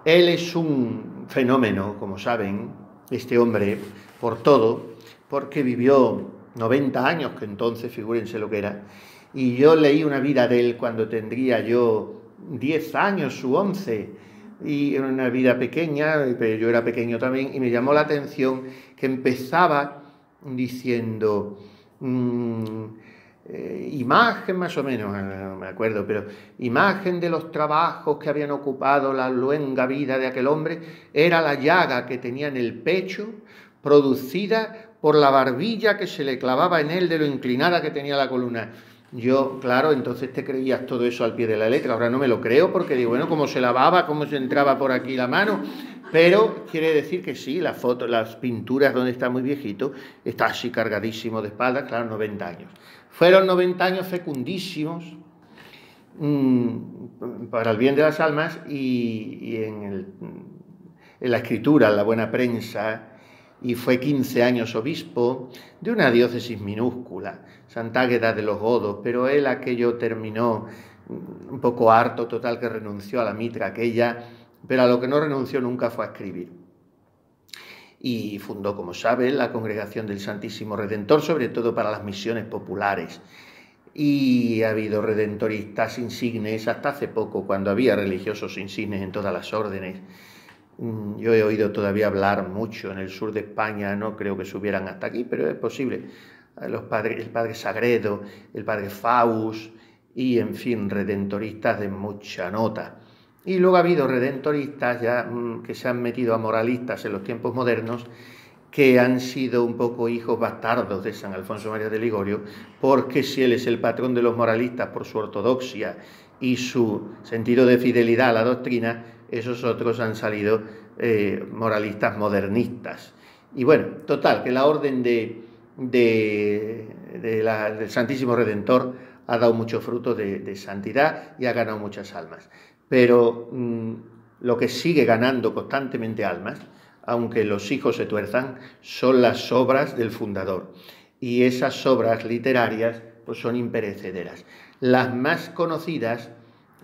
Él es un fenómeno, como saben, este hombre, por todo, porque vivió 90 años, que entonces figúrense lo que era, y yo leí una vida de él cuando tendría yo 10 años u 11, y era una vida pequeña, pero yo era pequeño también, y me llamó la atención que empezaba diciendo... imagen más o menos, no me acuerdo, pero imagen de los trabajos que habían ocupado la luenga vida de aquel hombre era la llaga que tenía en el pecho, producida por la barbilla que se le clavaba en él de lo inclinada que tenía la columna. Yo, claro, entonces te creías todo eso al pie de la letra. Ahora no me lo creo porque digo, bueno, cómo se lavaba, cómo se entraba por aquí la mano. Pero quiere decir que sí, las fotos, las pinturas donde está muy viejito, está así cargadísimo de espaldas, claro, 90 años. Fueron 90 años fecundísimos para el bien de las almas y en la escritura, en la buena prensa, y fue 15 años obispo de una diócesis minúscula, Sant'Águeda de los Godos, pero él aquello terminó un poco harto, total que renunció a la mitra aquella, pero a lo que no renunció nunca fue a escribir. Y fundó, como saben, la Congregación del Santísimo Redentor, sobre todo para las misiones populares. Y ha habido redentoristas insignes hasta hace poco, cuando había religiosos insignes en todas las órdenes. Yo he oído todavía hablar mucho en el sur de España, no creo que subieran hasta aquí, pero es posible. El padre Sagredo, el padre Faus y, en fin, redentoristas de mucha nota. Y luego ha habido redentoristas ya que se han metido a moralistas en los tiempos modernos, que han sido un poco hijos bastardos de San Alfonso María de Ligorio, porque si él es el patrón de los moralistas por su ortodoxia y su sentido de fidelidad a la doctrina, esos otros han salido moralistas modernistas. Y bueno, total, que la orden del Santísimo Redentor ha dado mucho fruto de santidad y ha ganado muchas almas. Pero lo que sigue ganando constantemente almas, aunque los hijos se tuerzan, son las obras del fundador. Y esas obras literarias pues son imperecederas. Las más conocidas,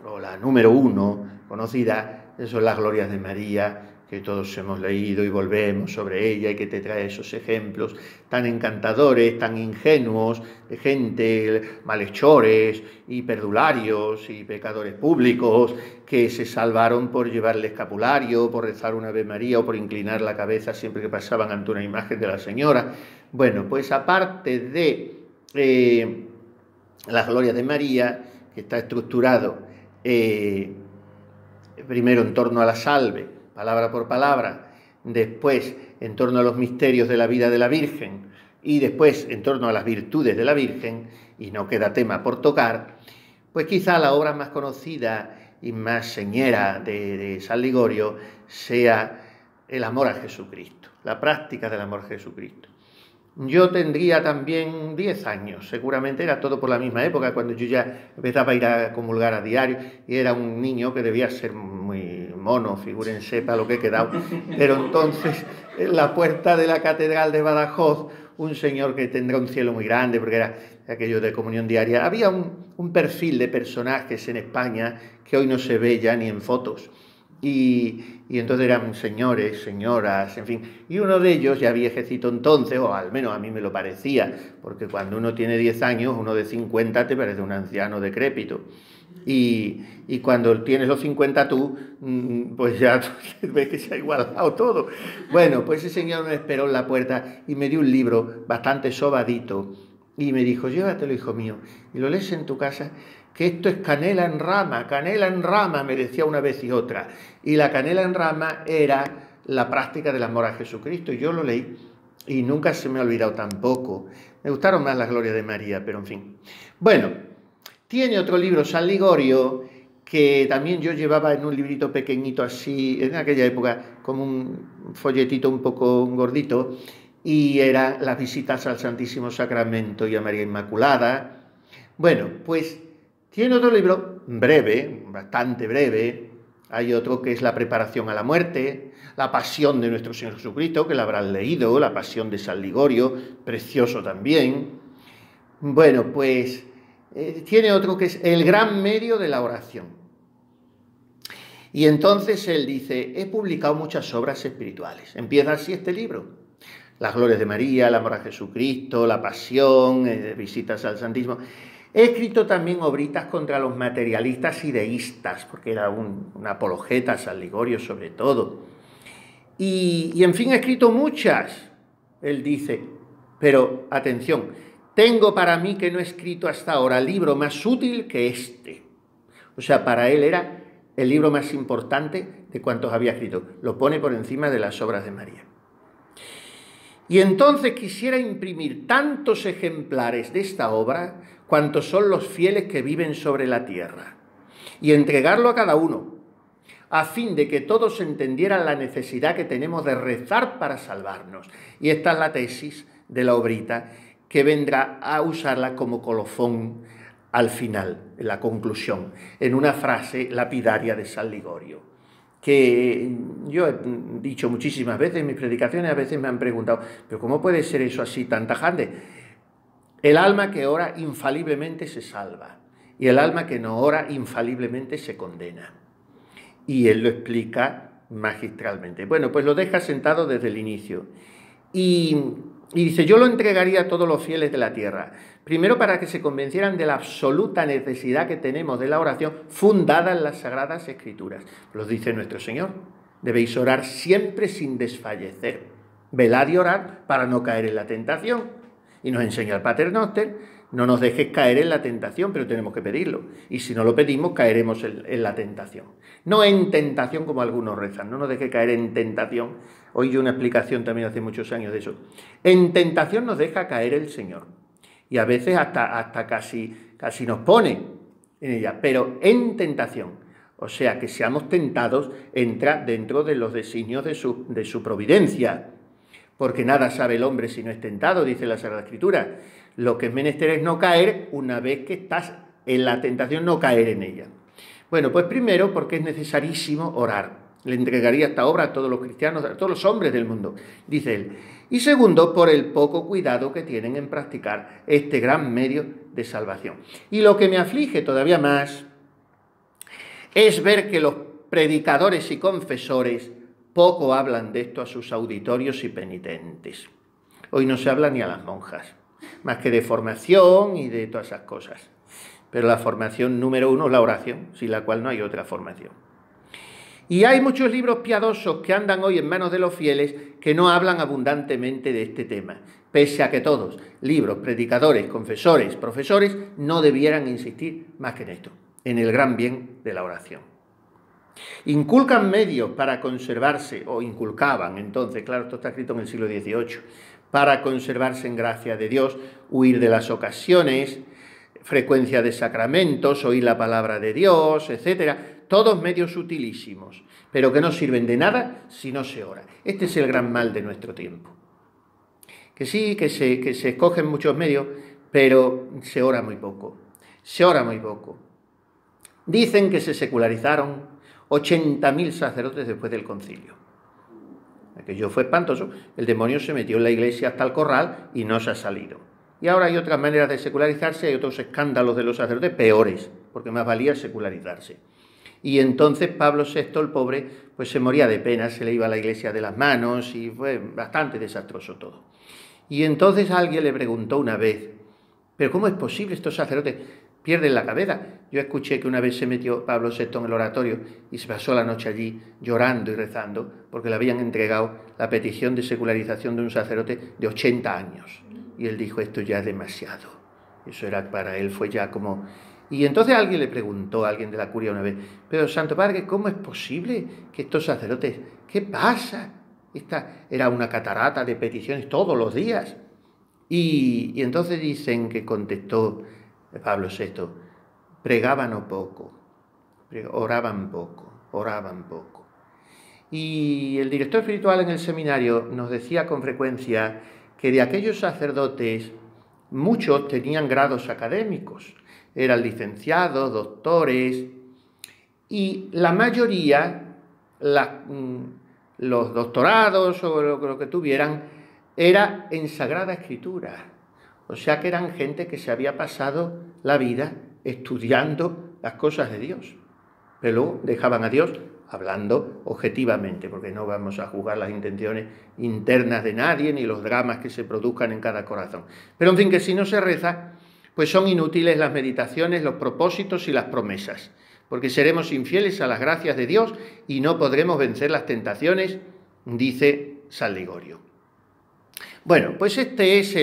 o la número 1 conocida, son las Glorias de María, que todos hemos leído y volvemos sobre ella, y que te trae esos ejemplos tan encantadores, tan ingenuos, de gente, malhechores y perdularios y pecadores públicos, que se salvaron por llevar el escapulario, por rezar una Ave María o por inclinar la cabeza siempre que pasaban ante una imagen de la Señora. Bueno, pues aparte de las Glorias de María, que está estructurado primero en torno a la salve, palabra por palabra, después en torno a los misterios de la vida de la Virgen y después en torno a las virtudes de la Virgen, y no queda tema por tocar, pues quizá la obra más conocida y más señera de San Ligorio sea el amor a Jesucristo, la práctica del amor a Jesucristo. Yo tendría también 10 años, seguramente era todo por la misma época, cuando yo ya empezaba a ir a comulgar a diario, y era un niño que debía ser muy mono, figúrense para lo que he quedado, pero entonces en la puerta de la catedral de Badajoz, un señor que tendrá un cielo muy grande, porque era aquello de comunión diaria, había un perfil de personajes en España que hoy no se ve ya ni en fotos. Y entonces eran señores, señoras, en fin, y uno de ellos, ya viejecito entonces, o al menos a mí me lo parecía, porque cuando uno tiene 10 años, uno de 50 te parece un anciano decrépito, y cuando tienes los 50 tú, pues ya ves que se ha igualado todo. Bueno, pues ese señor me esperó en la puerta y me dio un libro bastante sobadito, y me dijo, llévatelo, hijo mío, y lo lees en tu casa, que esto es canela en rama, me decía una vez y otra. Y la canela en rama era la práctica del amor a Jesucristo. Y yo lo leí y nunca se me ha olvidado tampoco. Me gustaron más las Glorias de María, pero en fin. Bueno, tiene otro libro, San Ligorio, que también yo llevaba en un librito pequeñito así, en aquella época, como un folletito un poco gordito, y era Las visitas al Santísimo Sacramento y a María Inmaculada. Bueno, pues tiene otro libro breve, bastante breve. Hay otro que es La preparación a la muerte, La pasión de nuestro Señor Jesucristo, que la habrán leído, La pasión de San Ligorio, precioso también. Bueno, pues tiene otro que es El gran medio de la oración. Y entonces él dice, he publicado muchas obras espirituales. Empieza así este libro. Las glorias de María, el amor a Jesucristo, la pasión, visitas al Santísimo. He escrito también obritas contra los materialistas y deístas, porque era un apologeta, San Ligorio sobre todo. Y en fin, he escrito muchas. Él dice, pero atención, tengo para mí que no he escrito hasta ahora libro más útil que este. O sea, para él era el libro más importante de cuantos había escrito. Lo pone por encima de las obras de María. Y entonces quisiera imprimir tantos ejemplares de esta obra cuantos son los fieles que viven sobre la tierra, y entregarlo a cada uno, a fin de que todos entendieran la necesidad que tenemos de rezar para salvarnos. Y esta es la tesis de la obrita, que vendrá a usarla como colofón al final, en la conclusión, en una frase lapidaria de San Ligorio, que yo he dicho muchísimas veces en mis predicaciones. A veces me han preguntado, ¿pero cómo puede ser eso así tan tajante? El alma que ora infaliblemente se salva, y el alma que no ora infaliblemente se condena. Y él lo explica magistralmente. Bueno, pues lo deja sentado desde el inicio. Y dice, yo lo entregaría a todos los fieles de la tierra, primero para que se convencieran de la absoluta necesidad que tenemos de la oración fundada en las Sagradas Escrituras. Los dice nuestro Señor, debéis orar siempre sin desfallecer. Velad y orad para no caer en la tentación. Y nos enseña el Pater Noster, no nos dejes caer en la tentación, pero tenemos que pedirlo. Y si no lo pedimos, caeremos en la tentación. No en tentación como algunos rezan, no nos dejes caer en tentación. Oí yo una explicación también hace muchos años de eso. En tentación nos deja caer el Señor. Y a veces hasta casi nos pone en ella, pero en tentación. O sea, que seamos tentados entra dentro de los designios de su providencia. Porque nada sabe el hombre si no es tentado, dice la Sagrada Escritura. Lo que es menester es no caer, una vez que estás en la tentación, no caer en ella. Bueno, pues primero porque es necesarísimo orar. Le entregaría esta obra a todos los cristianos, a todos los hombres del mundo, dice él. Y segundo, por el poco cuidado que tienen en practicar este gran medio de salvación. Y lo que me aflige todavía más es ver que los predicadores y confesores poco hablan de esto a sus auditorios y penitentes. Hoy no se habla ni a las monjas, más que de formación y de todas esas cosas. Pero la formación número uno es la oración, sin la cual no hay otra formación. Y hay muchos libros piadosos que andan hoy en manos de los fieles que no hablan abundantemente de este tema, pese a que todos, libros, predicadores, confesores, profesores, no debieran insistir más que en esto, en el gran bien de la oración. Inculcan medios para conservarse, o inculcaban entonces, claro, esto está escrito en el siglo XVIII, para conservarse en gracia de Dios, huir de las ocasiones, frecuencia de sacramentos, oír la palabra de Dios, etcétera, todos medios utilísimos, pero que no sirven de nada si no se ora. Este es el gran mal de nuestro tiempo. Que sí, que se escogen muchos medios, pero se ora muy poco. Se ora muy poco. Dicen que se secularizaron 80.000 sacerdotes después del concilio. Aquello fue espantoso. El demonio se metió en la iglesia hasta el corral y no se ha salido. Y ahora hay otras maneras de secularizarse, hay otros escándalos de los sacerdotes peores, porque más valía secularizarse. Y entonces Pablo VI, el pobre, pues se moría de pena, se le iba a la iglesia de las manos y fue bastante desastroso todo. Y entonces alguien le preguntó una vez, ¿pero cómo es posible estos sacerdotes pierden la cabeza? Yo escuché que una vez se metió Pablo VI en el oratorio y se pasó la noche allí llorando y rezando porque le habían entregado la petición de secularización de un sacerdote de 80 años. Y él dijo, esto ya es demasiado. Eso era para él, fue ya como... Y entonces alguien le preguntó, a alguien de la curia una vez, pero Santo Padre, ¿cómo es posible que estos sacerdotes, qué pasa? Esta era una catarata de peticiones todos los días. Y entonces dicen que contestó Pablo VI, pregaban o poco, oraban poco. Y el director espiritual en el seminario nos decía con frecuencia que de aquellos sacerdotes muchos tenían grados académicos, eran licenciados, doctores, y la mayoría, los doctorados o lo que tuvieran, era en Sagrada Escritura. O sea que eran gente que se había pasado la vida estudiando las cosas de Dios. Pero luego dejaban a Dios hablando objetivamente, porque no vamos a juzgar las intenciones internas de nadie ni los dramas que se produzcan en cada corazón. Pero en fin, que si no se reza, pues son inútiles las meditaciones, los propósitos y las promesas, porque seremos infieles a las gracias de Dios y no podremos vencer las tentaciones, dice San Ligorio. Bueno, pues este es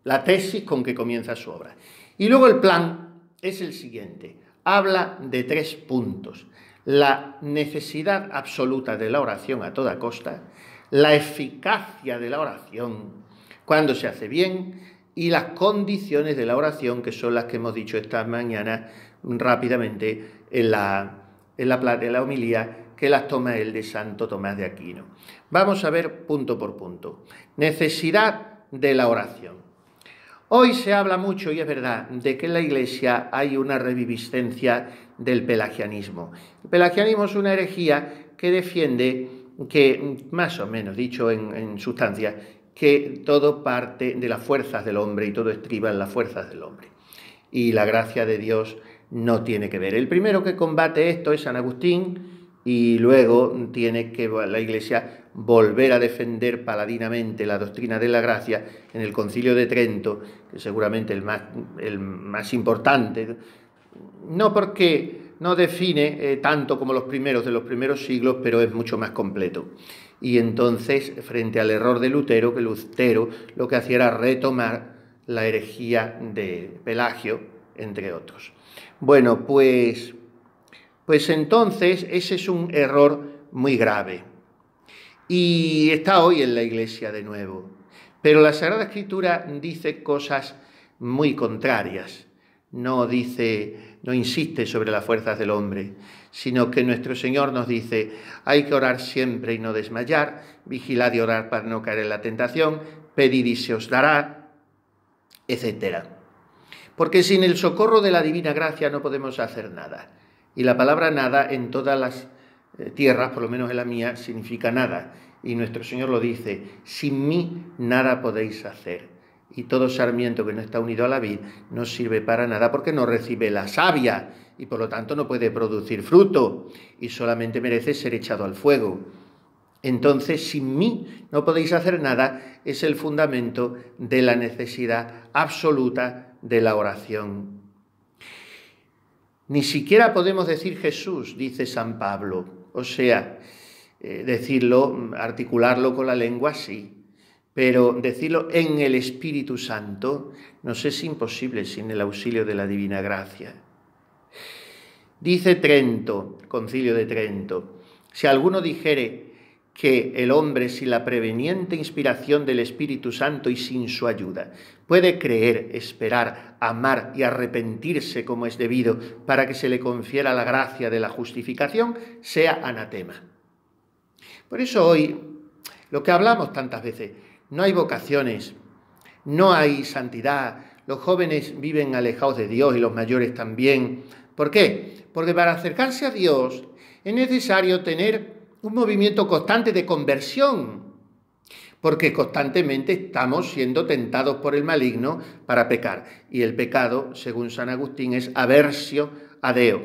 la tesis con que comienza su obra. Y luego el plan es el siguiente. Habla de 3 puntos. La necesidad absoluta de la oración a toda costa, la eficacia de la oración cuando se hace bien y las condiciones de la oración, que son las que hemos dicho esta mañana rápidamente en la homilía, que las toma él de Santo Tomás de Aquino. Vamos a ver punto por punto. Necesidad de la oración. Hoy se habla mucho, y es verdad, de que en la Iglesia hay una reviviscencia del pelagianismo. El pelagianismo es una herejía que defiende que, más o menos dicho en sustancia, que todo parte de las fuerzas del hombre y todo estriba en las fuerzas del hombre. Y la gracia de Dios no tiene que ver. El primero que combate esto es San Agustín, y luego tiene que la Iglesia volver a defender paladinamente la doctrina de la gracia en el Concilio de Trento, que seguramente el más importante, no porque no define tanto como los primeros de los primeros siglos, pero es mucho más completo. Y entonces, frente al error de Lutero, que Lutero lo que hacía era retomar la herejía de Pelagio, entre otros. Bueno, pues entonces ese es un error muy grave y está hoy en la Iglesia de nuevo. Pero la Sagrada Escritura dice cosas muy contrarias. No insiste sobre las fuerzas del hombre, sino que nuestro Señor nos dice: hay que orar siempre y no desmayar, vigilad y orad para no caer en la tentación, pedid y se os dará, etc. Porque sin el socorro de la divina gracia no podemos hacer nada. Y la palabra nada en todas las tierras, por lo menos en la mía, significa nada. Y nuestro Señor lo dice: sin mí nada podéis hacer. Y todo sarmiento que no está unido a la vid no sirve para nada, porque no recibe la savia y por lo tanto no puede producir fruto y solamente merece ser echado al fuego. Entonces, sin mí no podéis hacer nada es el fundamento de la necesidad absoluta de la oración. Ni siquiera podemos decir Jesús, dice San Pablo, o sea, decirlo, articularlo con la lengua, sí, pero decirlo en el Espíritu Santo nos es imposible sin el auxilio de la divina gracia. Dice Trento, Concilio de Trento: si alguno dijere que el hombre, sin la preveniente inspiración del Espíritu Santo y sin su ayuda, puede creer, esperar, amar y arrepentirse como es debido para que se le confiera la gracia de la justificación, sea anatema. Por eso hoy, lo que hablamos tantas veces, no hay vocaciones, no hay santidad, los jóvenes viven alejados de Dios y los mayores también. ¿Por qué? Porque para acercarse a Dios es necesario tener un movimiento constante de conversión, porque constantemente estamos siendo tentados por el maligno para pecar. Y el pecado, según San Agustín, es aversio a Deo,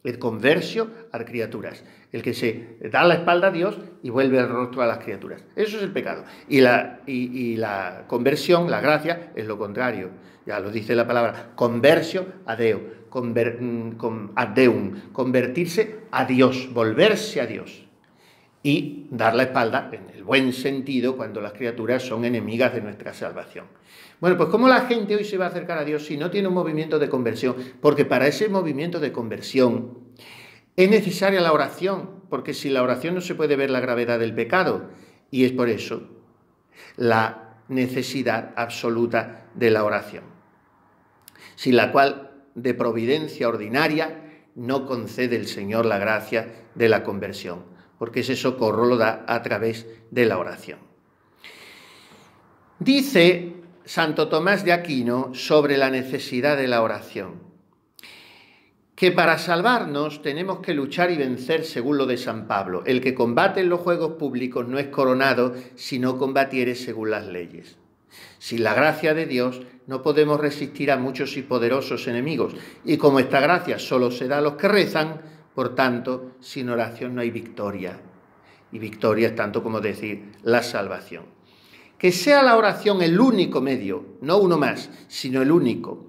el conversio a criaturas, el que se da la espalda a Dios y vuelve el rostro a las criaturas. Eso es el pecado. Y la conversión, la gracia, es lo contrario. Ya lo dice la palabra, conversio a Deo, ad Deum, convertirse a Dios, volverse a Dios. Y dar la espalda, en el buen sentido, cuando las criaturas son enemigas de nuestra salvación. Bueno, pues ¿cómo la gente hoy se va a acercar a Dios si no tiene un movimiento de conversión? Porque para ese movimiento de conversión es necesaria la oración, porque sin la oración no se puede ver la gravedad del pecado. Y es por eso la necesidad absoluta de la oración, sin la cual de providencia ordinaria no concede el Señor la gracia de la conversión, porque ese socorro lo da a través de la oración. Dice Santo Tomás de Aquino sobre la necesidad de la oración, que para salvarnos tenemos que luchar y vencer según lo de San Pablo. El que combate en los juegos públicos no es coronado si no combatiere según las leyes. Sin la gracia de Dios no podemos resistir a muchos y poderosos enemigos, y como esta gracia solo se da a los que rezan, Por tanto, sin oración no hay victoria. Y victoria es tanto como decir la salvación. Que sea la oración el único medio, no uno más, sino el único,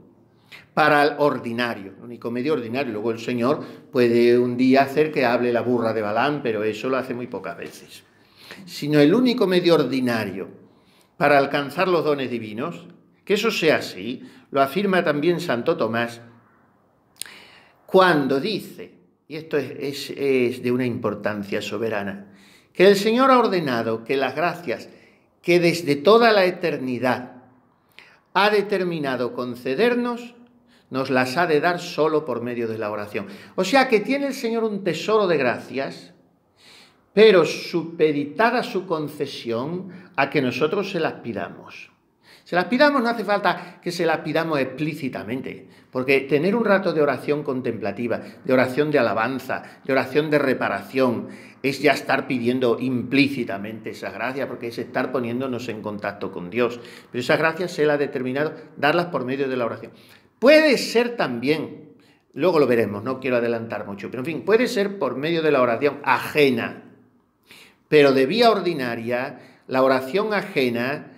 para el ordinario, el único medio ordinario. Luego el Señor puede un día hacer que hable la burra de Balaam, pero eso lo hace muy pocas veces. Sino el único medio ordinario para alcanzar los dones divinos, que eso sea así, lo afirma también Santo Tomás, cuando dice, y esto es de una importancia soberana, que el Señor ha ordenado que las gracias que desde toda la eternidad ha determinado concedernos, nos las ha de dar solo por medio de la oración. O sea que tiene el Señor un tesoro de gracias, pero supeditada su concesión a que nosotros se las pidamos. Se las pidamos, no hace falta que se las pidamos explícitamente, porque tener un rato de oración contemplativa, de oración de alabanza, de oración de reparación, es ya estar pidiendo implícitamente esa gracia, porque es estar poniéndonos en contacto con Dios. Pero esas gracias Él ha determinado darlas por medio de la oración. Puede ser también, luego lo veremos, no quiero adelantar mucho, pero en fin, puede ser por medio de la oración ajena, pero de vía ordinaria, la oración ajena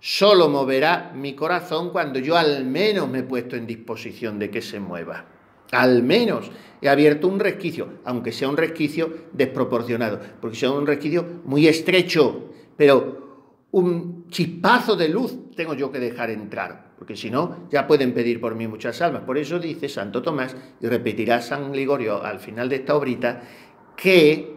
solo moverá mi corazón cuando yo al menos me he puesto en disposición de que se mueva. Al menos he abierto un resquicio, aunque sea un resquicio desproporcionado, porque sea un resquicio muy estrecho, pero un chispazo de luz tengo yo que dejar entrar, porque si no, ya pueden pedir por mí muchas almas. Por eso dice Santo Tomás, y repetirá San Ligorio al final de esta obrita, que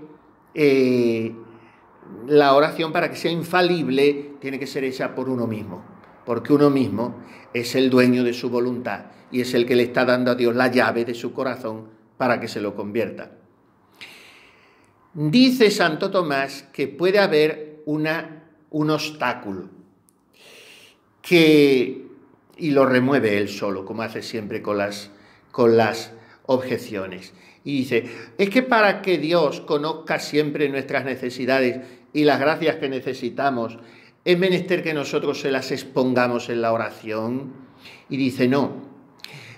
la oración, para que sea infalible, tiene que ser hecha por uno mismo, porque uno mismo es el dueño de su voluntad y es el que le está dando a Dios la llave de su corazón para que se lo convierta. Dice Santo Tomás que puede haber un obstáculo y lo remueve él solo, como hace siempre con las objeciones. Y dice, es que para que Dios conozca siempre nuestras necesidades y las gracias que necesitamos, es menester que nosotros se las expongamos en la oración. Y dice, no,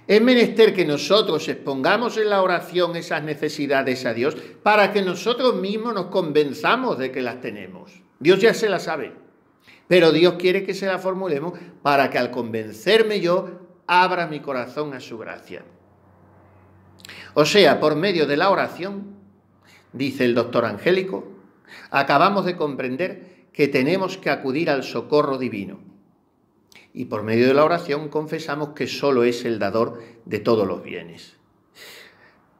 es menester que nosotros expongamos en la oración esas necesidades a Dios para que nosotros mismos nos convenzamos de que las tenemos. Dios ya se las sabe, pero Dios quiere que se las formulemos para que al convencerme yo, abra mi corazón a su gracia. O sea, por medio de la oración, dice el doctor Angélico, acabamos de comprender que tenemos que acudir al socorro divino. Y por medio de la oración confesamos que solo es el dador de todos los bienes.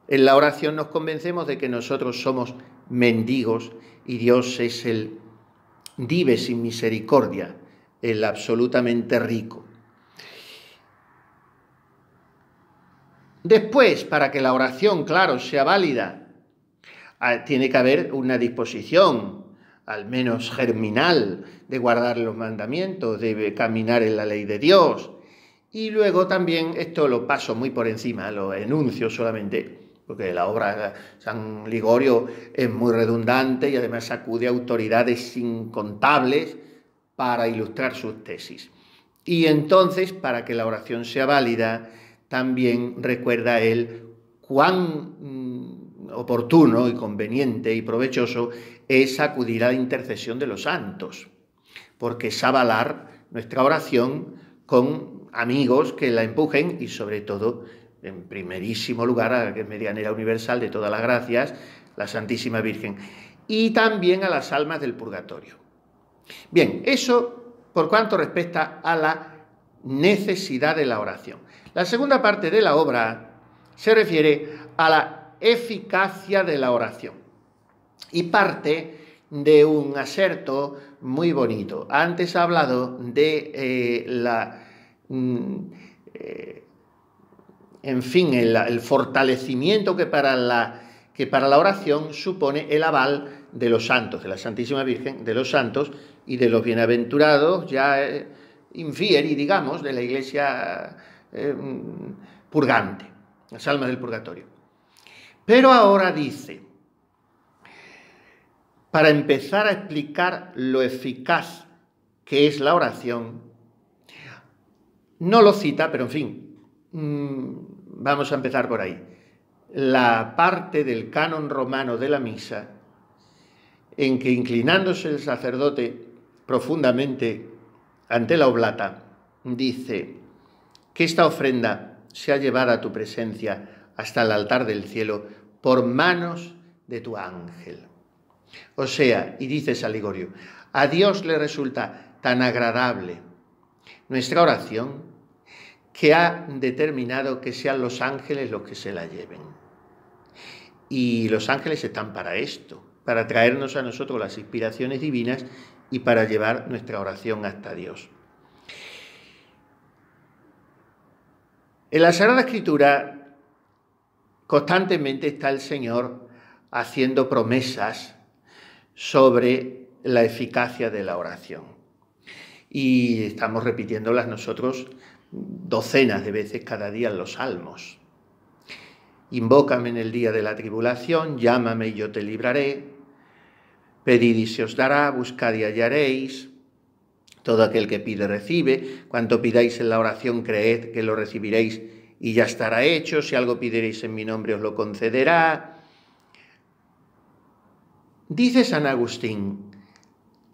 En la oración nos convencemos de que nosotros somos mendigos y Dios es el dive sin misericordia, el absolutamente rico. Después, para que la oración, claro, sea válida, tiene que haber una disposición, al menos germinal, de guardar los mandamientos, de caminar en la ley de Dios. Y luego también, esto lo paso muy por encima, lo enuncio solamente, porque la obra de San Ligorio es muy redundante y además acude a autoridades incontables para ilustrar sus tesis. Y entonces, para que la oración sea válida, también recuerda él cuán oportuno y conveniente y provechoso es acudir a la intercesión de los santos, porque es avalar nuestra oración con amigos que la empujen y sobre todo, en primerísimo lugar, a la que es medianera universal de todas las gracias, la Santísima Virgen, y también a las almas del purgatorio. Bien, eso por cuanto respecta a la necesidad de la oración. La segunda parte de la obra se refiere a la eficacia de la oración y parte de un aserto muy bonito. Antes ha hablado de el fortalecimiento que para la oración supone el aval de los santos, de la Santísima Virgen, de los santos y de los bienaventurados, ya infieri, digamos, de la Iglesia purgante, las almas del purgatorio. Pero ahora dice, para empezar a explicar lo eficaz que es la oración, no lo cita, pero en fin, vamos a empezar por ahí. la parte del canon romano de la misa en que, inclinándose el sacerdote profundamente ante la oblata, dice que esta ofrenda sea llevada a tu presencia hasta el altar del cielo por manos de tu ángel. O sea, y dice San Ligorio, a Dios le resulta tan agradable nuestra oración que ha determinado que sean los ángeles los que se la lleven. Y los ángeles están para esto, para traernos a nosotros las inspiraciones divinas y para llevar nuestra oración hasta Dios. En la Sagrada Escritura constantemente está el Señor haciendo promesas sobre la eficacia de la oración. Y estamos repitiéndolas nosotros docenas de veces cada día en los salmos. Invócame en el día de la tribulación, llámame y yo te libraré, pedid y se os dará, buscad y hallaréis, todo aquel que pide recibe, cuanto pidáis en la oración creed que lo recibiréis y ya estará hecho, si algo pidierais en mi nombre os lo concederá. Dice San Agustín,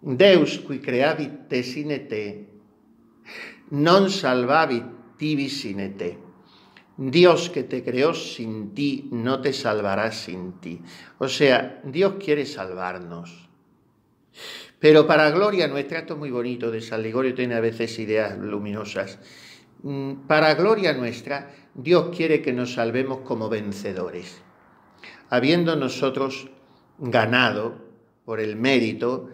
Deus qui creavit te sine te, non salvavit tibi sine te. Dios que te creó sin ti, no te salvará sin ti. O sea, Dios quiere salvarnos. Pero para gloria nuestra, esto es muy bonito, de San Ligorio tiene a veces ideas luminosas. Para gloria nuestra, Dios quiere que nos salvemos como vencedores, habiendo nosotros ganado por el mérito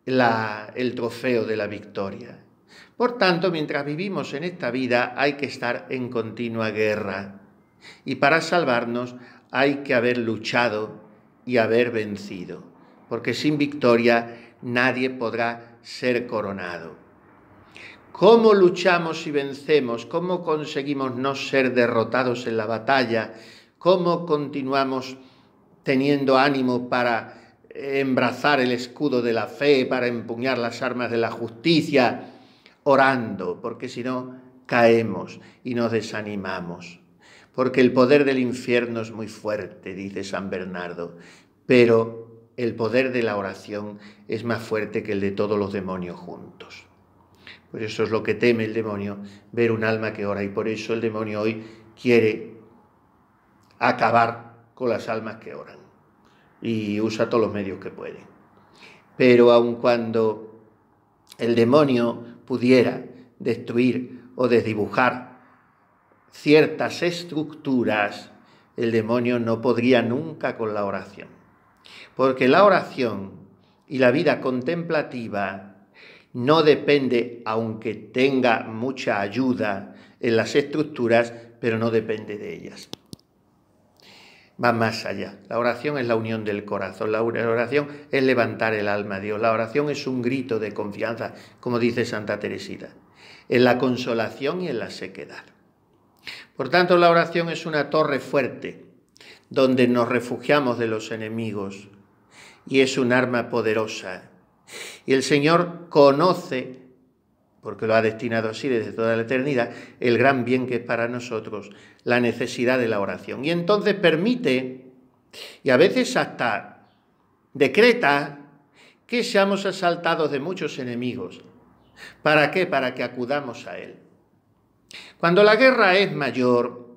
el trofeo de la victoria. Por tanto, mientras vivimos en esta vida hay que estar en continua guerra y para salvarnos hay que haber luchado y haber vencido, porque sin victoria nadie podrá ser coronado. ¿Cómo luchamos y vencemos? ¿Cómo conseguimos no ser derrotados en la batalla? ¿Cómo continuamos teniendo ánimo para embrazar el escudo de la fe, para empuñar las armas de la justicia? Orando, porque si no caemos y nos desanimamos. Porque el poder del infierno es muy fuerte, dice San Bernardo, pero el poder de la oración es más fuerte que el de todos los demonios juntos. Por eso es lo que teme el demonio, ver un alma que ora, y por eso el demonio hoy quiere acabar con las almas que oran y usa todos los medios que puede. Pero aun cuando el demonio pudiera destruir o desdibujar ciertas estructuras, el demonio no podría nunca con la oración. Porque la oración y la vida contemplativa no depende, aunque tenga mucha ayuda en las estructuras, pero no depende de ellas. Va más allá. La oración es la unión del corazón, la oración es levantar el alma a Dios, la oración es un grito de confianza, como dice Santa Teresita, en la consolación y en la sequedad. Por tanto, la oración es una torre fuerte, donde nos refugiamos de los enemigos, y es un arma poderosa. Y el Señor conoce, porque lo ha destinado así desde toda la eternidad, el gran bien que es para nosotros, la necesidad de la oración. Y entonces permite, y a veces hasta decreta, que seamos asaltados de muchos enemigos. ¿Para qué? Para que acudamos a Él. Cuando la guerra es mayor,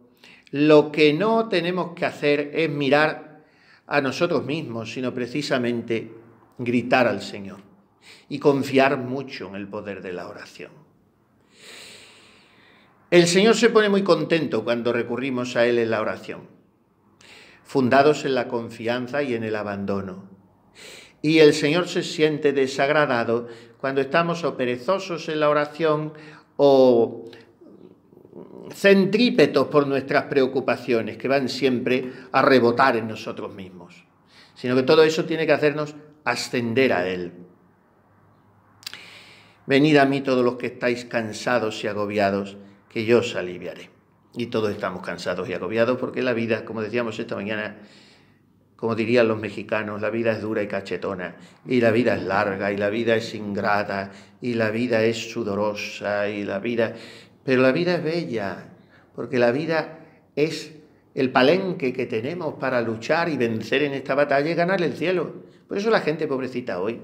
lo que no tenemos que hacer es mirar a nosotros mismos, sino precisamente gritar al Señor y confiar mucho en el poder de la oración. El Señor se pone muy contento cuando recurrimos a Él en la oración, fundados en la confianza y en el abandono. Y el Señor se siente desagradado cuando estamos o perezosos en la oración o centrípetos por nuestras preocupaciones, que van siempre a rebotar en nosotros mismos, sino que todo eso tiene que hacernos ascender a Él. Venid a mí todos los que estáis cansados y agobiados, que yo os aliviaré. Y todos estamos cansados y agobiados porque la vida, como decíamos esta mañana, como dirían los mexicanos, la vida es dura y cachetona, y la vida es larga, y la vida es ingrata, y la vida es sudorosa, pero la vida es bella, porque la vida es el palenque que tenemos para luchar y vencer en esta batalla es ganar el cielo. Por eso la gente pobrecita hoy.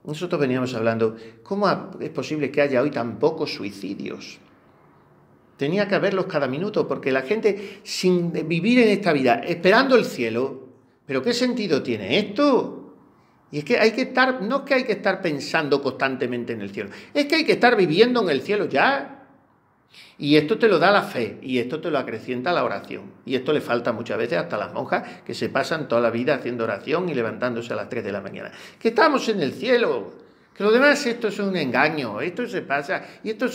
Nosotros veníamos hablando, ¿cómo es posible que haya hoy tan pocos suicidios? Tenía que haberlos cada minuto, porque la gente, sin vivir en esta vida, esperando el cielo, ¿pero qué sentido tiene esto? Y es que hay que estar, no es que hay que estar pensando constantemente en el cielo, es que hay que estar viviendo en el cielo ya. Y esto te lo da la fe, y esto te lo acrecienta la oración. Y esto le falta muchas veces hasta a las monjas que se pasan toda la vida haciendo oración y levantándose a las 3 de la mañana. Que estamos en el cielo, que lo demás esto es un engaño, esto se pasa, y esto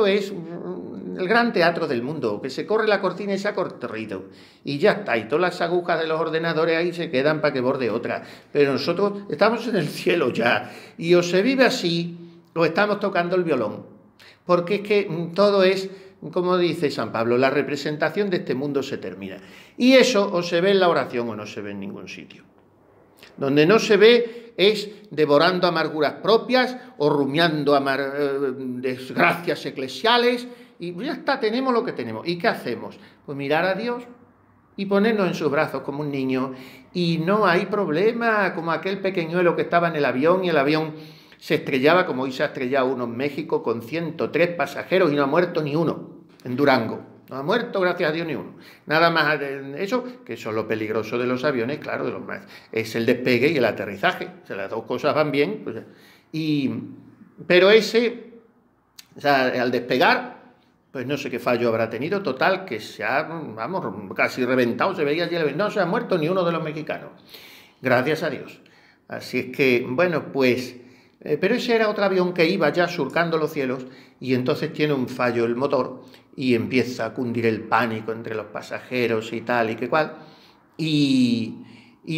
es el gran teatro del mundo, que se corre la cortina y se ha corrido. Y ya está, y todas las agujas de los ordenadores ahí se quedan para que borde otra. Pero nosotros estamos en el cielo ya, y o se vive así, o estamos tocando el violón. Porque es que todo es, como dice San Pablo, la representación de este mundo se termina. Y eso o se ve en la oración o no se ve en ningún sitio. Donde no se ve es devorando amarguras propias o rumiando desgracias eclesiales. Y ya está, tenemos lo que tenemos. ¿Y qué hacemos? Pues mirar a Dios y ponernos en sus brazos como un niño. Y no hay problema, como aquel pequeñuelo que estaba en el avión y el avión se estrellaba, como hoy se ha estrellado uno en México, con 103 pasajeros y no ha muerto ni uno, en Durango. No ha muerto, gracias a Dios, ni uno. Nada más eso, que eso es lo peligroso de los aviones, claro, de los más, es el despegue y el aterrizaje. O sea, las dos cosas van bien. Pues, pero ese, o sea, al despegar, pues no sé qué fallo habrá tenido, total, que se ha, vamos, casi reventado, se veía, no se ha muerto ni uno de los mexicanos. Gracias a Dios. Así es que, bueno, pues... pero ese era otro avión que iba ya surcando los cielos y entonces tiene un fallo el motor y empieza a cundir el pánico entre los pasajeros y tal y que cual. Y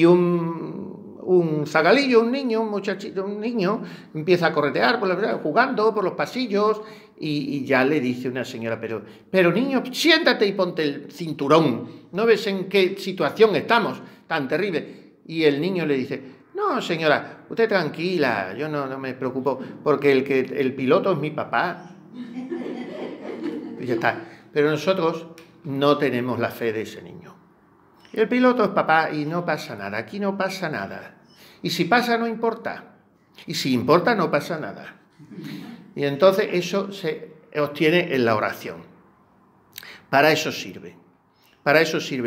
un zagalillo, un niño, un muchachito, un niño, empieza a corretear jugando por los pasillos y ya le dice una señora, pero niño, siéntate y ponte el cinturón, ¿no ves en qué situación estamos tan terrible? Y el niño le dice... No, señora, usted tranquila, yo no me preocupo, porque el piloto es mi papá. Y ya está. Pero nosotros no tenemos la fe de ese niño. El piloto es papá y no pasa nada, aquí no pasa nada. Y si pasa, no importa. Y si importa, no pasa nada. Y entonces eso se obtiene en la oración. Para eso sirve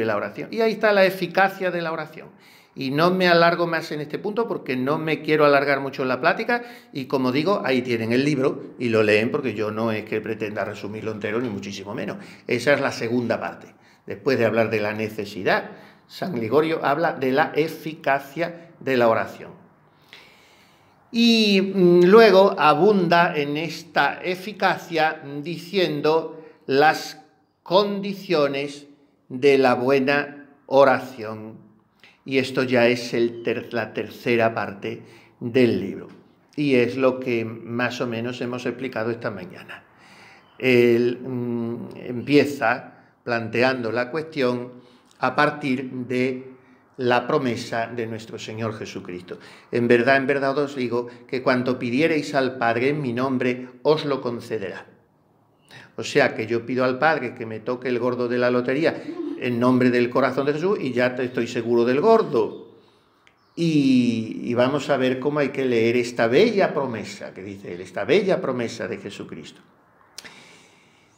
la oración. Y ahí está la eficacia de la oración. Y no me alargo más en este punto porque no me quiero alargar mucho en la plática y como digo, ahí tienen el libro y lo leen porque yo no es que pretenda resumirlo entero ni muchísimo menos. Esa es la segunda parte. Después de hablar de la necesidad, San Gregorio habla de la eficacia de la oración. Y luego abunda en esta eficacia diciendo las condiciones de la buena oración. Y esto ya es la tercera parte del libro. Y es lo que más o menos hemos explicado esta mañana. Él empieza planteando la cuestión a partir de la promesa de nuestro Señor Jesucristo. En verdad os digo que cuanto pidiereis al Padre en mi nombre, os lo concederá. O sea que yo pido al Padre que me toque el gordo de la lotería en nombre del corazón de Jesús y ya estoy seguro del gordo. Y vamos a ver cómo hay que leer esta bella promesa que dice él, esta bella promesa de Jesucristo.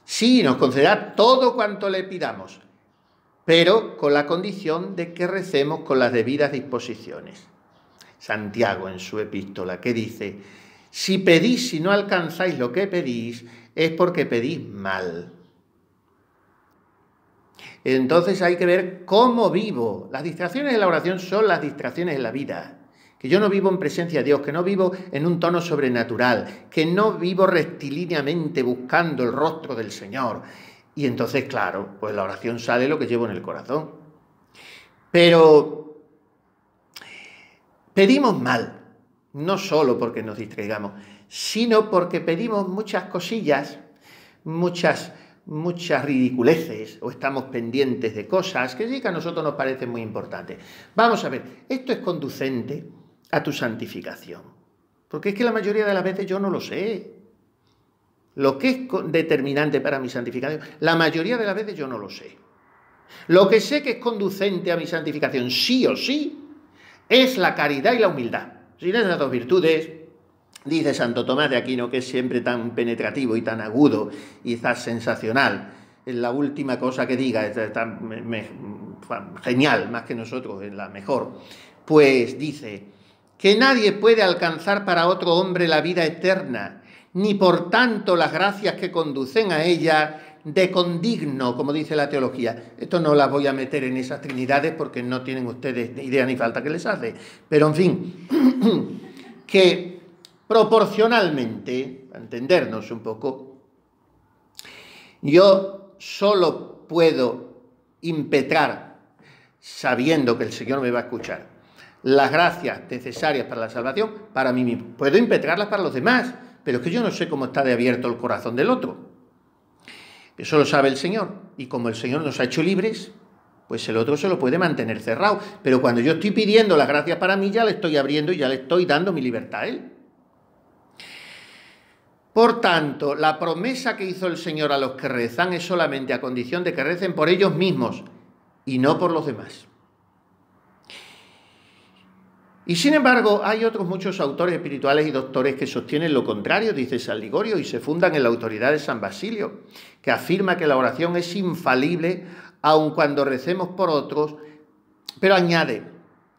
Sí, nos concederá todo cuanto le pidamos, pero con la condición de que recemos con las debidas disposiciones. Santiago en su epístola, que dice, si pedís y no alcanzáis lo que pedís, es porque pedís mal. Entonces hay que ver cómo vivo. Las distracciones de la oración son las distracciones de la vida. Que yo no vivo en presencia de Dios, que no vivo en un tono sobrenatural, que no vivo rectilíneamente buscando el rostro del Señor. Y entonces, claro, pues la oración sale lo que llevo en el corazón. Pero pedimos mal, no solo porque nos distraigamos, sino porque pedimos muchas cosillas, muchas ridiculeces, o estamos pendientes de cosas que sí que a nosotros nos parecen muy importantes. Vamos a ver, esto es conducente a tu santificación, porque es que la mayoría de las veces yo no lo sé. Lo que es determinante para mi santificación, la mayoría de las veces yo no lo sé. Lo que sé que es conducente a mi santificación, sí o sí, es la caridad y la humildad. Sin esas dos virtudes, dice Santo Tomás de Aquino, que es siempre tan penetrativo y tan agudo y tan sensacional, es la última cosa que diga, es tan genial, más que nosotros, es la mejor, pues dice que nadie puede alcanzar para otro hombre la vida eterna, ni por tanto las gracias que conducen a ella de condigno, como dice la teología. Esto no las voy a meter en esas trinidades porque no tienen ustedes ni idea ni falta que les hace, pero en fin, que proporcionalmente, para entendernos un poco, yo solo puedo impetrar, sabiendo que el Señor me va a escuchar, las gracias necesarias para la salvación para mí mismo. Puedo impetrarlas para los demás, pero es que yo no sé cómo está de abierto el corazón del otro. Eso lo sabe el Señor, y como el Señor nos ha hecho libres, pues el otro se lo puede mantener cerrado. Pero cuando yo estoy pidiendo las gracias para mí, ya le estoy abriendo y ya le estoy dando mi libertad a él. Por tanto, la promesa que hizo el Señor a los que rezan es solamente a condición de que recen por ellos mismos y no por los demás. Y sin embargo, hay otros muchos autores espirituales y doctores que sostienen lo contrario, dice San Ligorio, y se fundan en la autoridad de San Basilio, que afirma que la oración es infalible aun cuando recemos por otros, pero añade,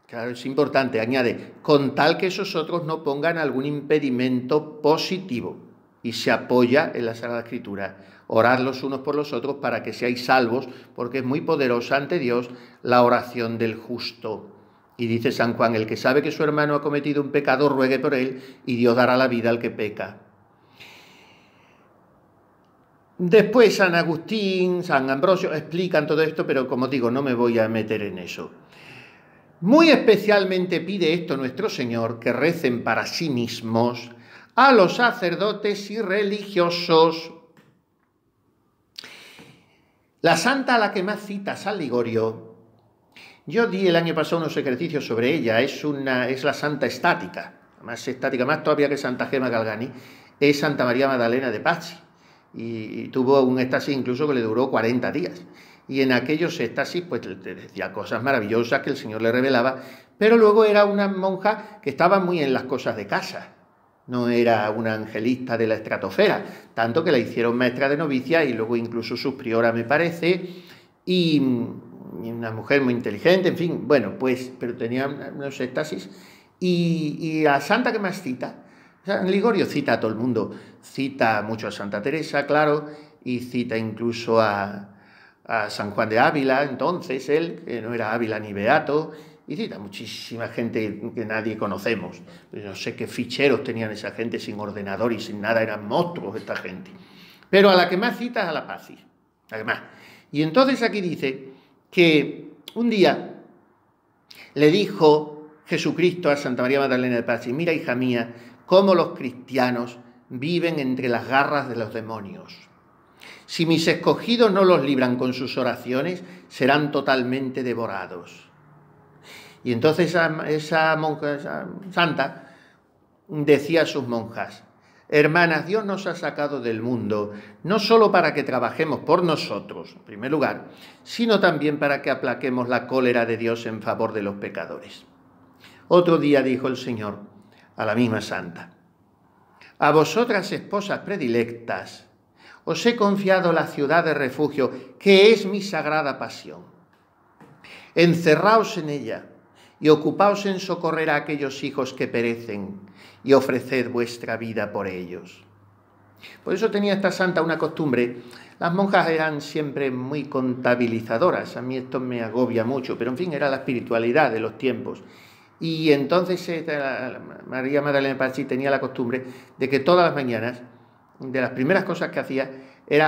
claro, es importante, añade, con tal que esos otros no pongan algún impedimento positivo, y se apoya en la Sagrada Escritura. Orad los unos por los otros para que seáis salvos, porque es muy poderosa ante Dios la oración del justo. Y dice San Juan, el que sabe que su hermano ha cometido un pecado, ruegue por él, y Dios dará la vida al que peca. Después San Agustín, San Ambrosio explican todo esto, pero como digo, no me voy a meter en eso. Muy especialmente pide esto nuestro Señor, que recen para sí mismos a los sacerdotes y religiosos. La santa a la que más cita San Ligorio, yo di el año pasado unos ejercicios sobre ella, es la santa estática, más estática, más todavía que Santa Gema Galgani, es Santa María Magdalena de Pazzi, y tuvo un éxtasis incluso que le duró 40 días, y en aquellos éxtasis pues te decía cosas maravillosas que el Señor le revelaba, pero luego era una monja que estaba muy en las cosas de casa, no era una angelista de la estratosfera, tanto que la hicieron maestra de novicia y luego incluso subpriora, me parece, y una mujer muy inteligente, en fin, bueno, pues, pero tenía unos éxtasis. Y la santa que más cita, San Ligorio cita a todo el mundo, cita mucho a Santa Teresa, claro, y cita incluso a San Juan de Ávila, entonces él, que no era Ávila ni beato, y cita muchísima gente que nadie conocemos. No sé qué ficheros tenían esa gente sin ordenador y sin nada, eran monstruos esta gente. Pero a la que más cita es a la Pazzi, además. Y entonces aquí dice que un día le dijo Jesucristo a Santa María Magdalena de Pazzi, mira, hija mía, cómo los cristianos viven entre las garras de los demonios. Si mis escogidos no los libran con sus oraciones, serán totalmente devorados. Y entonces esa monja, esa santa, decía a sus monjas, hermanas, Dios nos ha sacado del mundo, no solo para que trabajemos por nosotros, en primer lugar, sino también para que aplaquemos la cólera de Dios en favor de los pecadores. Otro día dijo el Señor a la misma santa, a vosotras, esposas predilectas, os he confiado la ciudad de refugio, que es mi sagrada pasión. Encerraos en ella y ocupaos en socorrer a aquellos hijos que perecen, y ofreced vuestra vida por ellos. Por eso tenía esta santa una costumbre. Las monjas eran siempre muy contabilizadoras, a mí esto me agobia mucho, pero en fin, era la espiritualidad de los tiempos. Y entonces María Magdalena de Pazzi tenía la costumbre de que todas las mañanas, de las primeras cosas que hacía,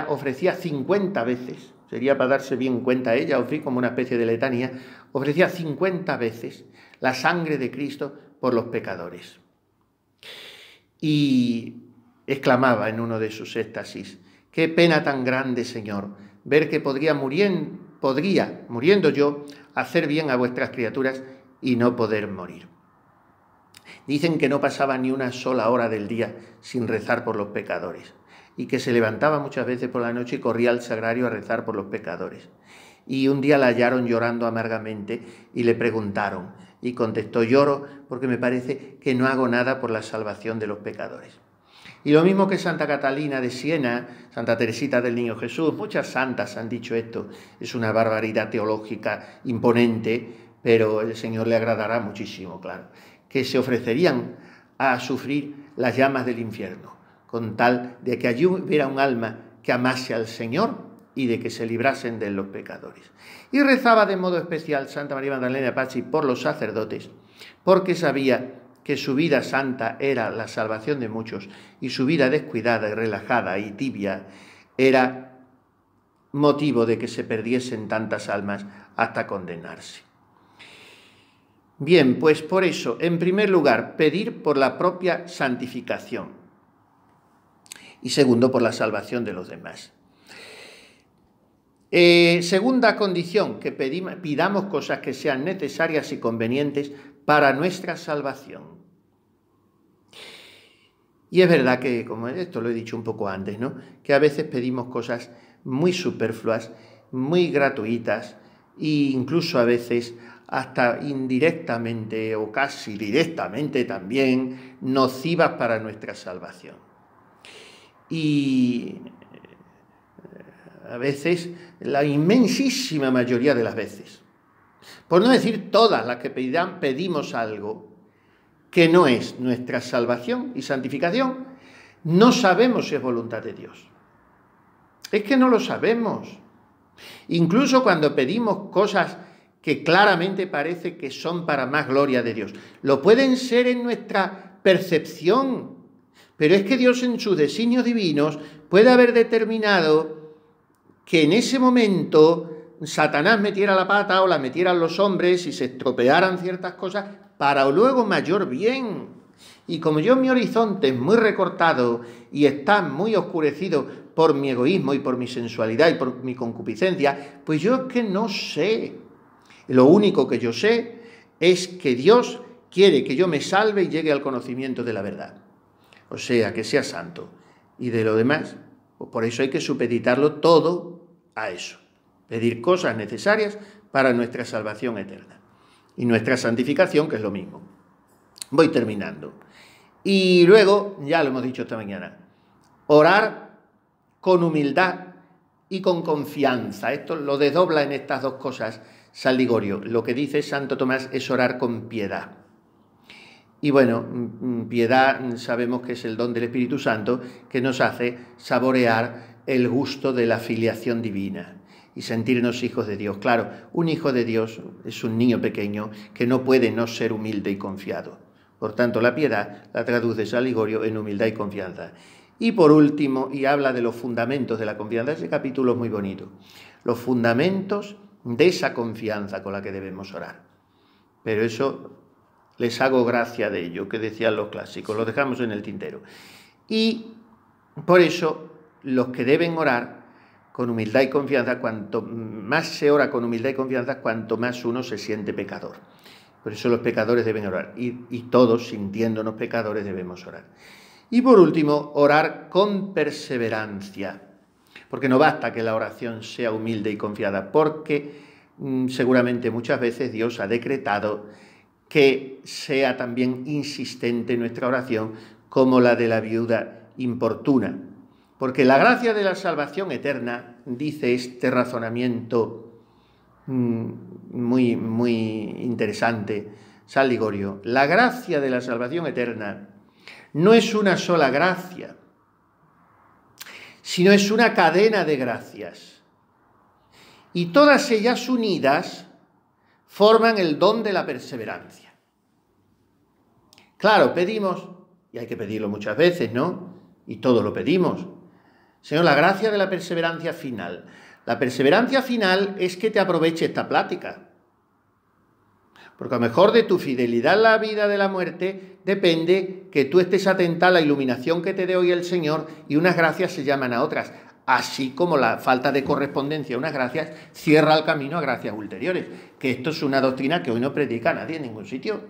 ofrecía 50 veces, sería para darse bien cuenta ella, o como una especie de letanía, ofrecía 50 veces la sangre de Cristo por los pecadores. Y exclamaba en uno de sus éxtasis, qué pena tan grande, Señor, ver que podría, muriendo yo, hacer bien a vuestras criaturas y no poder morir. Dicen que no pasaba ni una sola hora del día sin rezar por los pecadores, y que se levantaba muchas veces por la noche y corría al sagrario a rezar por los pecadores. y un día la hallaron llorando amargamente y le preguntaron, y contestó: lloro porque me parece que no hago nada por la salvación de los pecadores. Y lo mismo que Santa Catalina de Siena, Santa Teresita del Niño Jesús, muchas santas han dicho esto. Es una barbaridad teológica imponente, pero el Señor le agradará muchísimo, claro, que se ofrecerían a sufrir las llamas del infierno, con tal de que allí hubiera un alma que amase al Señor y de que se librasen de los pecadores. Y rezaba de modo especial Santa María Magdalena de Pazzi por los sacerdotes, porque sabía que su vida santa era la salvación de muchos y su vida descuidada y relajada y tibia era motivo de que se perdiesen tantas almas hasta condenarse. Bien, pues por eso, en primer lugar, pedir por la propia santificación y segundo, por la salvación de los demás. Segunda condición, que pidamos cosas que sean necesarias y convenientes para nuestra salvación. Y es verdad que, como esto lo he dicho un poco antes, ¿no?, que a veces pedimos cosas muy superfluas, muy gratuitas e incluso a veces hasta indirectamente o casi directamente también nocivas para nuestra salvación. Y a veces, la inmensísima mayoría de las veces, por no decir todas las que pedimos algo que no es nuestra salvación y santificación, no sabemos si es voluntad de Dios. Es que no lo sabemos. Incluso cuando pedimos cosas que claramente parece que son para más gloria de Dios, lo pueden ser en nuestra percepción, pero es que Dios en sus designios divinos puede haber determinado que en ese momento Satanás metiera la pata o la metieran los hombres y se estropearan ciertas cosas para luego mayor bien. Y como yo mi horizonte es muy recortado y está muy oscurecido por mi egoísmo y por mi sensualidad y por mi concupiscencia, pues yo es que no sé. Lo único que yo sé es que Dios quiere que yo me salve y llegue al conocimiento de la verdad. O sea, que sea santo. Y de lo demás, pues por eso hay que supeditarlo todo a eso. Pedir cosas necesarias para nuestra salvación eterna. Y nuestra santificación, que es lo mismo. Voy terminando. Y luego, ya lo hemos dicho esta mañana, orar con humildad y con confianza. Esto lo desdobla en estas dos cosas San Ligorio. Lo que dice Santo Tomás es orar con piedad. Y bueno, piedad sabemos que es el don del Espíritu Santo que nos hace saborear el gusto de la filiación divina y sentirnos hijos de Dios. Claro, un hijo de Dios es un niño pequeño que no puede no ser humilde y confiado. Por tanto, la piedad la traduce San Ligorio en humildad y confianza. Y por último, y habla de los fundamentos de la confianza, ese capítulo es muy bonito, los fundamentos de esa confianza con la que debemos orar. Pero eso les hago gracia de ello, que decían los clásicos, lo dejamos en el tintero. Y por eso, los que deben orar con humildad y confianza, cuanto más se ora con humildad y confianza, cuanto más uno se siente pecador. Por eso los pecadores deben orar, y todos, sintiéndonos pecadores, debemos orar. Y por último, orar con perseverancia, porque no basta que la oración sea humilde y confiada, porque seguramente muchas veces Dios ha decretado que sea también insistente nuestra oración, como la de la viuda importuna. Porque la gracia de la salvación eterna, dice este razonamiento muy interesante, San Ligorio, la gracia de la salvación eterna no es una sola gracia, sino es una cadena de gracias. Y todas ellas unidas forman el don de la perseverancia. Claro, pedimos, y hay que pedirlo muchas veces, ¿no? Y todos lo pedimos. Señor, la gracia de la perseverancia final. La perseverancia final es que te aproveche esta plática. Porque a lo mejor de tu fidelidad en la vida de la muerte depende que tú estés atenta a la iluminación que te dé hoy el Señor y unas gracias se llaman a otras. Así como la falta de correspondencia a unas gracias cierra el camino a gracias ulteriores. Que esto es una doctrina que hoy no predica nadie en ningún sitio.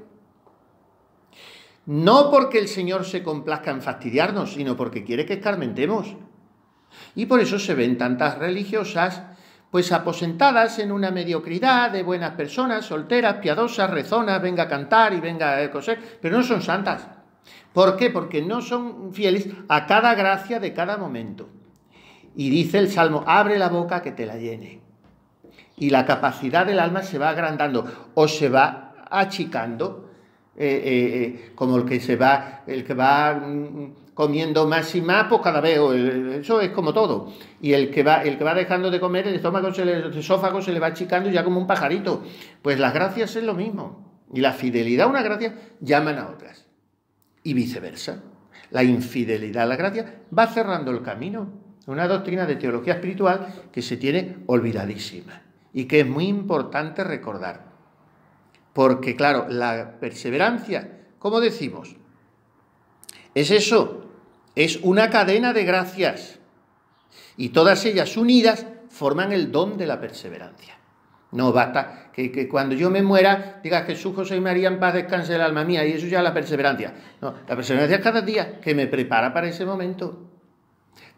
No porque el Señor se complazca en fastidiarnos, sino porque quiere que escarmentemos. Y por eso se ven tantas religiosas pues aposentadas en una mediocridad de buenas personas, solteras, piadosas, rezonas, venga a cantar y venga a coser, pero no son santas. ¿Por qué? Porque no son fieles a cada gracia de cada momento. Y dice el Salmo, abre la boca que te la llene. Y la capacidad del alma se va agrandando o se va achicando, como el que va comiendo más y más, pues cada vez, eso es como todo. Y el que va dejando de comer, el esófago se le va achicando ya como un pajarito. Pues las gracias es lo mismo. Y la fidelidad a una gracia llaman a otras. Y viceversa. La infidelidad a la gracia va cerrando el camino. Una doctrina de teología espiritual que se tiene olvidadísima y que es muy importante recordar. Porque, claro, la perseverancia, ¿cómo decimos? Es eso, es una cadena de gracias. Y todas ellas unidas forman el don de la perseverancia. No basta que cuando yo me muera diga Jesús, José y María, en paz descanse el alma mía, y eso ya es la perseverancia. No, la perseverancia es cada día que me prepara para ese momento.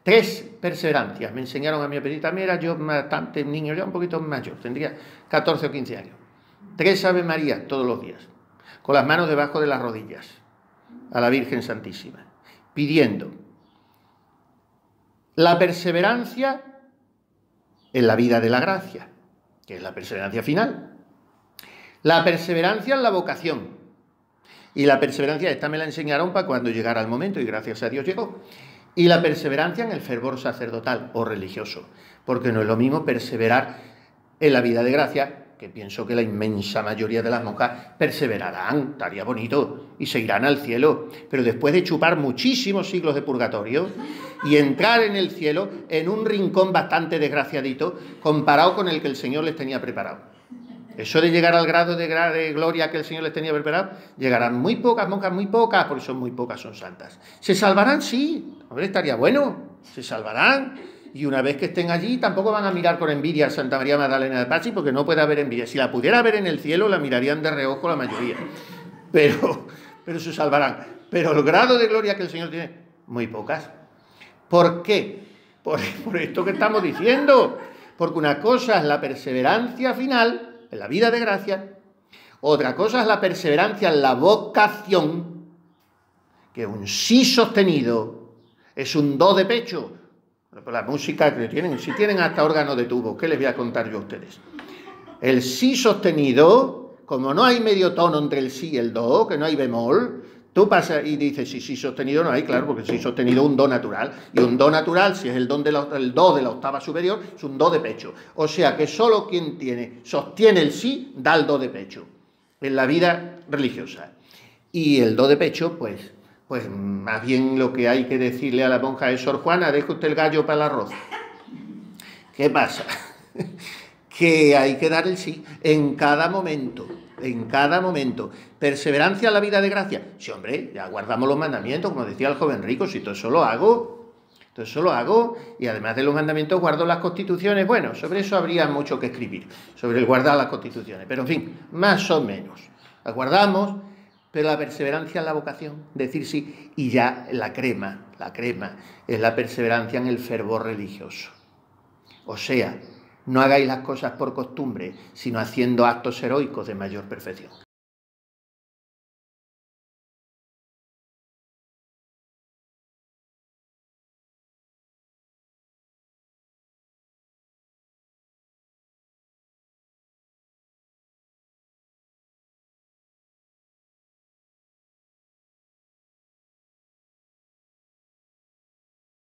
3 perseverancias me enseñaron a mí, pero también era yo bastante niño, ya un poquito mayor, tendría 14 o 15 años. 3 Ave María todos los días, con las manos debajo de las rodillas, a la Virgen Santísima, pidiendo la perseverancia en la vida de la gracia, que es la perseverancia final, la perseverancia en la vocación, y la perseverancia, esta me la enseñaron para cuando llegara el momento, y gracias a Dios llegó, y la perseverancia en el fervor sacerdotal o religioso, porque no es lo mismo perseverar en la vida de gracia, que pienso que la inmensa mayoría de las monjas perseverarán, estaría bonito, y se irán al cielo, pero después de chupar muchísimos siglos de purgatorio y entrar en el cielo en un rincón bastante desgraciadito comparado con el que el Señor les tenía preparado. Eso de llegar al grado de gloria que el Señor les tenía preparado, llegarán muy pocas monjas, muy pocas, porque son muy pocas, son santas. ¿Se salvarán? Sí, hombre, estaría bueno, se salvarán. Y una vez que estén allí, tampoco van a mirar con envidia a Santa María Magdalena de Pazzi, porque no puede haber envidia. Si la pudiera ver en el cielo, la mirarían de reojo la mayoría. Pero se salvarán. Pero el grado de gloria que el Señor tiene, muy pocas. ¿Por qué? Por esto que estamos diciendo. Porque una cosa es la perseverancia final, en la vida de gracia. Otra cosa es la perseverancia en la vocación, que es un sí sostenido, es un do de pecho. La música que tienen, si tienen hasta órgano de tubo, ¿qué les voy a contar yo a ustedes? El sí sostenido, como no hay medio tono entre el sí y el do, que no hay bemol, tú pasas y dices sí sostenido no hay, claro, porque sí sostenido es un do natural, y un do natural, si es el do de la octava superior, es un do de pecho. O sea que solo quien sostiene el sí, da el do de pecho, en la vida religiosa. Y el do de pecho, pues más bien lo que hay que decirle a la monja es: Sor Juana, deje usted el gallo para el arroz. ¿Qué pasa? Que hay que dar el sí en cada momento, Perseverancia en la vida de gracia. Sí, hombre, ya guardamos los mandamientos, como decía el joven rico, si todo eso lo hago, y además de los mandamientos guardo las constituciones. Bueno, sobre eso habría mucho que escribir, sobre el guardar las constituciones, pero en fin, más o menos, las guardamos. Pero la perseverancia en la vocación, decir sí, y ya la crema es la perseverancia en el fervor religioso. O sea, no hagáis las cosas por costumbre, sino haciendo actos heroicos de mayor perfección.